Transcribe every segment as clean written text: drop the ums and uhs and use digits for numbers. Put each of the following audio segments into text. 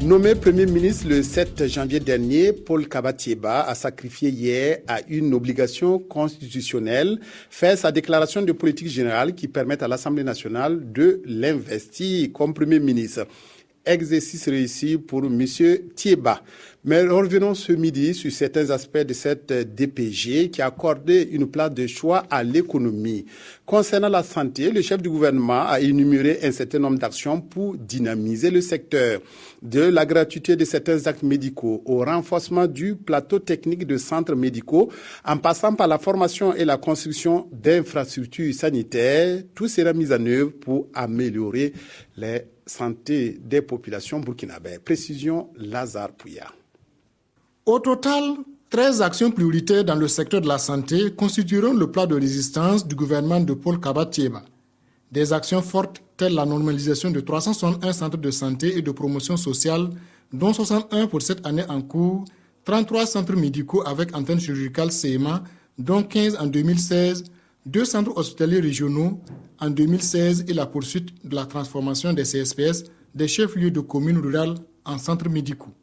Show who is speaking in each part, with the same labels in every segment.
Speaker 1: Nommé Premier ministre le 7 janvier dernier, Paul Kaba-Thiéba a sacrifié hier à une obligation constitutionnelle, fait sa déclaration de politique générale qui permet à l'Assemblée nationale de l'investir comme Premier ministre. Exercice réussi pour M. Thiéba. Mais revenons ce midi sur certains aspects de cette DPG qui a accordé une place de choix à l'économie. Concernant la santé, le chef du gouvernement a énuméré un certain nombre d'actions pour dynamiser le secteur. De la gratuité de certains actes médicaux au renforcement du plateau technique de centres médicaux, en passant par la formation et la construction d'infrastructures sanitaires, tout sera mis en œuvre pour améliorer la santé des populations burkinabées. Précision, Lazare Pouya.
Speaker 2: Au total, 13 actions prioritaires dans le secteur de la santé constitueront le plan de résistance du gouvernement de Paul Kaba-Thiéba. Des actions fortes telles la normalisation de 361 centres de santé et de promotion sociale, dont 61 pour cette année en cours, 33 centres médicaux avec antenne chirurgicale CMA, dont 15 en 2016, 2 centres hospitaliers régionaux en 2016 et la poursuite de la transformation des CSPS des chefs-lieux de communes rurales en centres médicaux.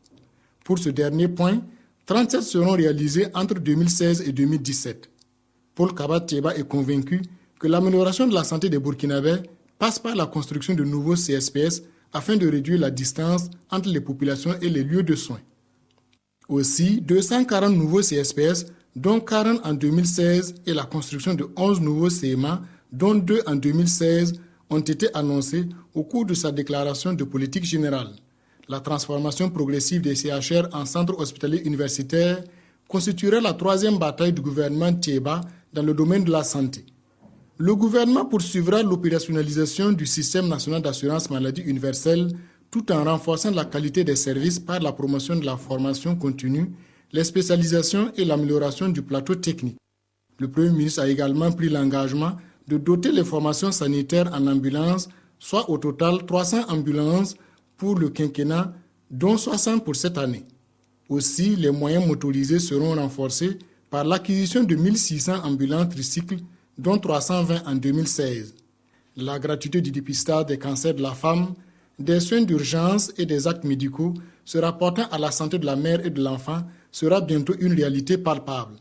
Speaker 2: Pour ce dernier point, 37 seront réalisés entre 2016 et 2017. Paul Kaba-Thiéba est convaincu que l'amélioration de la santé des Burkinabés passe par la construction de nouveaux CSPS afin de réduire la distance entre les populations et les lieux de soins. Aussi, 240 nouveaux CSPS, dont 40 en 2016, et la construction de 11 nouveaux CMA, dont 2 en 2016, ont été annoncés au cours de sa déclaration de politique générale. La transformation progressive des CHR en centres hospitaliers universitaires constituera la troisième bataille du gouvernement Thiéba dans le domaine de la santé. Le gouvernement poursuivra l'opérationnalisation du système national d'assurance maladie universelle tout en renforçant la qualité des services par la promotion de la formation continue, les spécialisations et l'amélioration du plateau technique. Le Premier ministre a également pris l'engagement de doter les formations sanitaires en ambulance, soit au total 300 ambulances pour le quinquennat, dont 60 pour cette année. Aussi, les moyens motorisés seront renforcés par l'acquisition de 1600 ambulances tricycles, dont 320 en 2016. La gratuité du dépistage des cancers de la femme, des soins d'urgence et des actes médicaux se rapportant à la santé de la mère et de l'enfant sera bientôt une réalité palpable.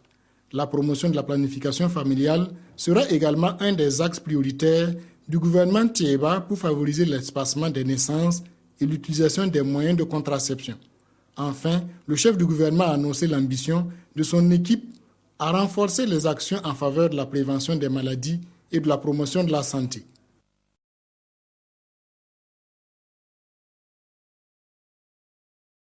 Speaker 2: La promotion de la planification familiale sera également un des axes prioritaires du gouvernement Thiéba pour favoriser l'espacement des naissances et l'utilisation des moyens de contraception. Enfin, le chef du gouvernement a annoncé l'ambition de son équipe à renforcer les actions en faveur de la prévention des maladies et de la promotion de la santé.